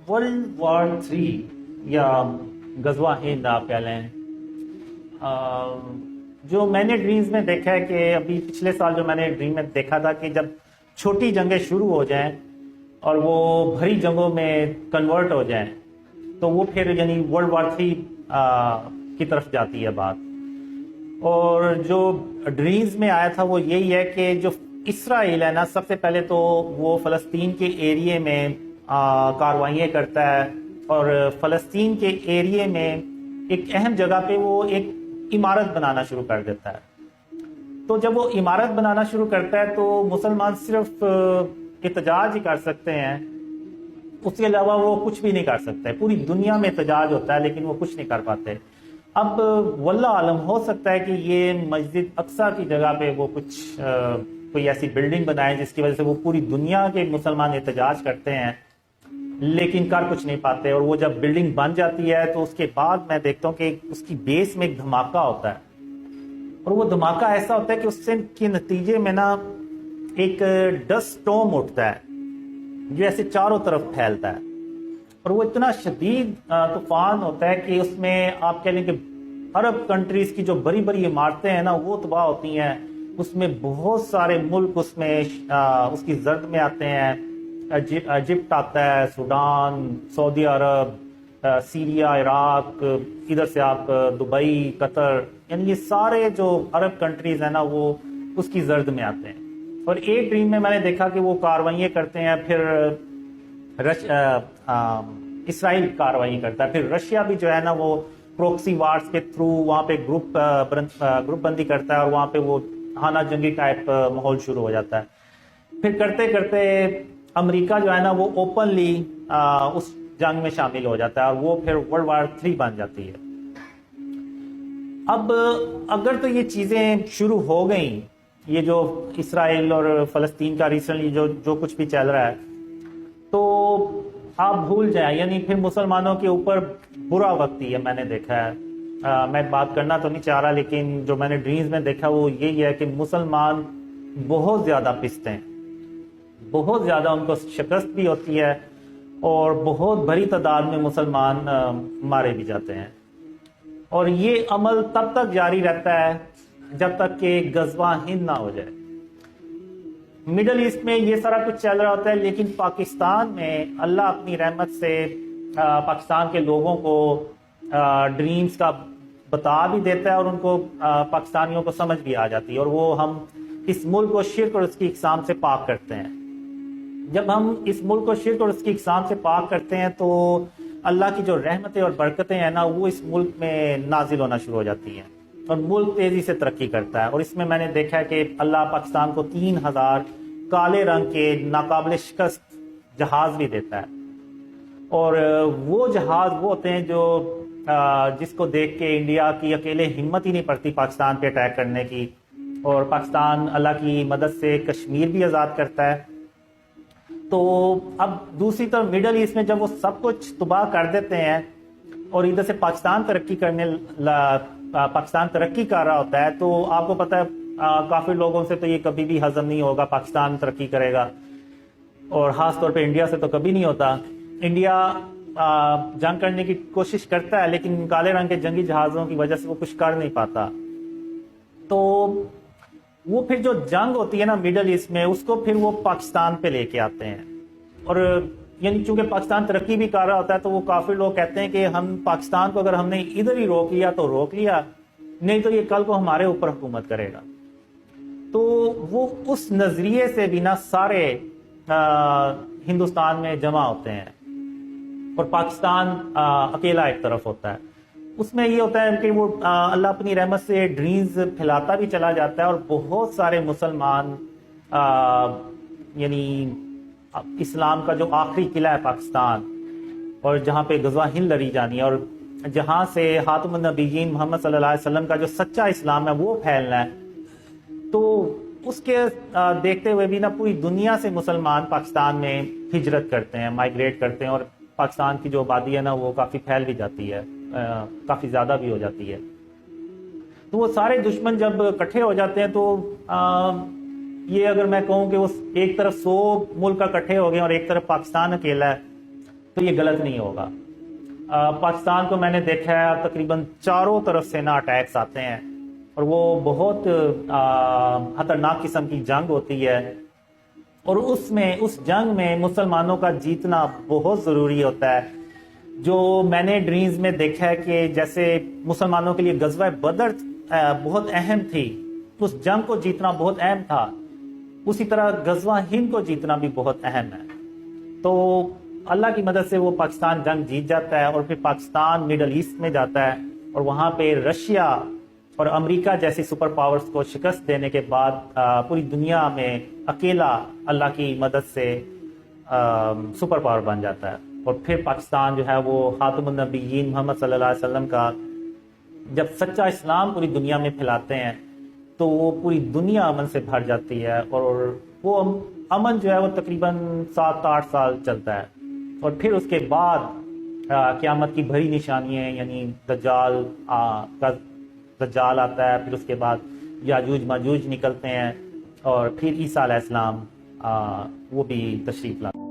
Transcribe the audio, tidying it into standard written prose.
World war 3 یا غزوہ ہند آپ کہہ لیں، جو میں نے ڈریمز میں دیکھا ہے کہ ابھی پچھلے سال جو میں نے ڈریم میں دیکھا تھا کہ جب چھوٹی جنگیں شروع ہو جائیں اور وہ بھری جنگوں میں کنورٹ ہو جائیں تو وہ پھر یعنی ورلڈ وار 3 کی طرف جاتی ہے بات۔ اور جو ڈریمز میں آیا تھا وہ یہی ہے کہ جو اسرائیل ہے نا، سب سے پہلے تو وہ فلسطین کے ایریے میں کاروائیاں کرتا ہے، اور فلسطین کے ایریے میں ایک اہم جگہ پہ وہ ایک عمارت بنانا شروع کر دیتا ہے۔ تو جب وہ عمارت بنانا شروع کرتا ہے تو مسلمان صرف احتجاج ہی کر سکتے ہیں، اس کے علاوہ وہ کچھ بھی نہیں کر سکتے۔ پوری دنیا میں احتجاج ہوتا ہے لیکن وہ کچھ نہیں کر پاتے۔ اب واللہ عالم، ہو سکتا ہے کہ یہ مسجد اقصیٰ کی جگہ پہ وہ کچھ کوئی ایسی بلڈنگ بنائے جس کی وجہ سے وہ پوری دنیا کے مسلمان احتجاج کرتے ہیں لیکن کر کچھ نہیں پاتے۔ اور وہ جب بلڈنگ بن جاتی ہے تو اس کے بعد میں دیکھتا ہوں کہ اس کی بیس میں ایک دھماکہ ہوتا ہے، اور وہ دھماکہ ایسا ہوتا ہے کہ اس سے کے نتیجے میں نا ایک ڈسٹ سٹورم اٹھتا ہے جو ایسے چاروں طرف پھیلتا ہے، اور وہ اتنا شدید طوفان ہوتا ہے کہ اس میں آپ کہہ لیں کہ عرب کنٹریز کی جو بڑی بڑی عمارتیں ہیں نا وہ تباہ ہوتی ہیں۔ اس میں بہت سارے ملک اس میں اس کی زرد میں آتے ہیں۔ ایجپٹ آتا ہے، سوڈان، سعودی عرب، سیریا، عراق، ادھر سے آپ دبئی، قطر، یعنی یہ سارے جو عرب کنٹریز ہیں نا وہ اس کی زرد میں آتے ہیں۔ اور ایک ڈریم میں نے دیکھا کہ وہ کاروائیاں کرتے ہیں، پھر اسرائیل کاروائی کرتا ہے، پھر رشیا بھی جو ہے نا وہ پروکسی وارز کے تھرو وہاں پہ گروپ بندی کرتا ہے، اور وہاں پہ وہ خانہ جنگی ٹائپ ماحول شروع ہو جاتا ہے۔ پھر کرتے کرتے امریکہ جو ہے نا وہ اوپنلی اس جنگ میں شامل ہو جاتا ہے، اور وہ پھر ورلڈ وار 3 بن جاتی ہے۔ اب اگر تو یہ چیزیں شروع ہو گئیں، یہ جو اسرائیل اور فلسطین کا ریسنٹلی جو کچھ بھی چل رہا ہے، تو آپ بھول جائیں، یعنی پھر مسلمانوں کے اوپر برا وقت ہی ہے۔ میں نے دیکھا ہے، میں بات کرنا تو نہیں چاہ رہا لیکن جو میں نے ڈریمز میں دیکھا وہ یہی ہے کہ مسلمان بہت زیادہ پستے ہیں، بہت زیادہ ان کو شکست بھی ہوتی ہے، اور بہت بڑی تعداد میں مسلمان مارے بھی جاتے ہیں۔ اور یہ عمل تب تک جاری رہتا ہے جب تک کہ غزوہ ہند نہ ہو جائے۔ مڈل ایسٹ میں یہ سارا کچھ چل رہا ہوتا ہے، لیکن پاکستان میں اللہ اپنی رحمت سے پاکستان کے لوگوں کو ڈریمز کا بتا بھی دیتا ہے، اور ان کو پاکستانیوں کو سمجھ بھی آ جاتی ہے، اور وہ ہم اس ملک کو شرک اور اس کی اقسام سے پاک کرتے ہیں۔ جب ہم اس ملک کو شرک اور اس کی اقسام سے پاک کرتے ہیں تو اللہ کی جو رحمتیں اور برکتیں ہیں نا وہ اس ملک میں نازل ہونا شروع ہو جاتی ہیں، اور ملک تیزی سے ترقی کرتا ہے۔ اور اس میں نے دیکھا ہے کہ اللہ پاکستان کو 3000 کالے رنگ کے ناقابل شکست جہاز بھی دیتا ہے، اور وہ جہاز وہ ہوتے ہیں جو جس کو دیکھ کے انڈیا کی اکیلے ہمت ہی نہیں پڑتی پاکستان پہ اٹیک کرنے کی، اور پاکستان اللہ کی مدد سے کشمیر بھی آزاد کرتا ہے۔ تو اب دوسری طرف مڈل ایسٹ میں جب وہ سب کچھ تباہ کر دیتے ہیں اور ادھر سے پاکستان ترقی کر رہا ہوتا ہے، تو آپ کو پتہ ہے کافی لوگوں سے تو یہ کبھی بھی ہضم نہیں ہوگا پاکستان ترقی کرے گا، اور خاص طور پہ انڈیا سے تو کبھی نہیں ہوتا۔ انڈیا جنگ کرنے کی کوشش کرتا ہے لیکن کالے رنگ کے جنگی جہازوں کی وجہ سے وہ کچھ کر نہیں پاتا۔ تو وہ پھر جو جنگ ہوتی ہے نا مڈل ایسٹ میں، اس کو پھر وہ پاکستان پہ لے کے آتے ہیں، اور یعنی چونکہ پاکستان ترقی بھی کر رہا ہوتا ہے تو وہ کافی لوگ کہتے ہیں کہ ہم پاکستان کو اگر ہم نے ادھر ہی روک لیا تو روک لیا، نہیں تو یہ کل کو ہمارے اوپر حکومت کرے گا۔ تو وہ اس نظریے سے بھی نا سارے ہندوستان میں جمع ہوتے ہیں، اور پاکستان اکیلا ایک طرف ہوتا ہے۔ اس میں یہ ہوتا ہے کہ وہ اللہ اپنی رحمت سے ڈریمز پھیلاتا بھی چلا جاتا ہے، اور بہت سارے مسلمان یعنی اسلام کا جو آخری قلعہ ہے پاکستان، اور جہاں پہ غزوہ ہند لڑی جانی ہے، اور جہاں سے خاتم النبیین محمد صلی اللہ علیہ وسلم کا جو سچا اسلام ہے وہ پھیلنا ہے، تو اس کے دیکھتے ہوئے بھی نا پوری دنیا سے مسلمان پاکستان میں ہجرت کرتے ہیں، مائگریٹ کرتے ہیں، اور پاکستان کی جو آبادی ہے نا وہ کافی پھیل بھی جاتی ہے، کافی زیادہ بھی ہو جاتی ہے۔ تو وہ سارے دشمن جب اکٹھے ہو جاتے ہیں تو یہ اگر میں کہوں کہ وہ ایک طرف 100 ملک اکٹھے ہو گئے اور ایک طرف پاکستان اکیلا ہے، تو یہ غلط نہیں ہوگا۔ پاکستان کو میں نے دیکھا ہے تقریباً چاروں طرف سے نا اٹیکس آتے ہیں، اور وہ بہت خطرناک قسم کی جنگ ہوتی ہے، اور اس جنگ میں مسلمانوں کا جیتنا بہت ضروری ہوتا ہے۔ جو میں نے ڈریمز میں دیکھا ہے کہ جیسے مسلمانوں کے لیے غزوہ بدر بہت اہم تھی، اس جنگ کو جیتنا بہت اہم تھا، اسی طرح غزوہ ہند کو جیتنا بھی بہت اہم ہے۔ تو اللہ کی مدد سے وہ پاکستان جنگ جیت جاتا ہے، اور پھر پاکستان مڈل ایسٹ میں جاتا ہے، اور وہاں پہ رشیا اور امریکہ جیسی سپر پاورز کو شکست دینے کے بعد پوری دنیا میں اکیلا اللہ کی مدد سے سپر پاور بن جاتا ہے۔ اور پھر پاکستان جو ہے وہ خاتم النبیین محمد صلی اللہ علیہ وسلم کا جب سچا اسلام پوری دنیا میں پھیلاتے ہیں تو وہ پوری دنیا امن سے بھر جاتی ہے، اور وہ امن جو ہے وہ تقریباً 7-8 سال چلتا ہے، اور پھر اس کے بعد قیامت کی بڑی نشانیاں، یعنی دجال آتا ہے، پھر اس کے بعد یاجوج ماجوج نکلتے ہیں، اور پھر عیسیٰ علیہ السلام وہ بھی تشریف لاتے ہیں۔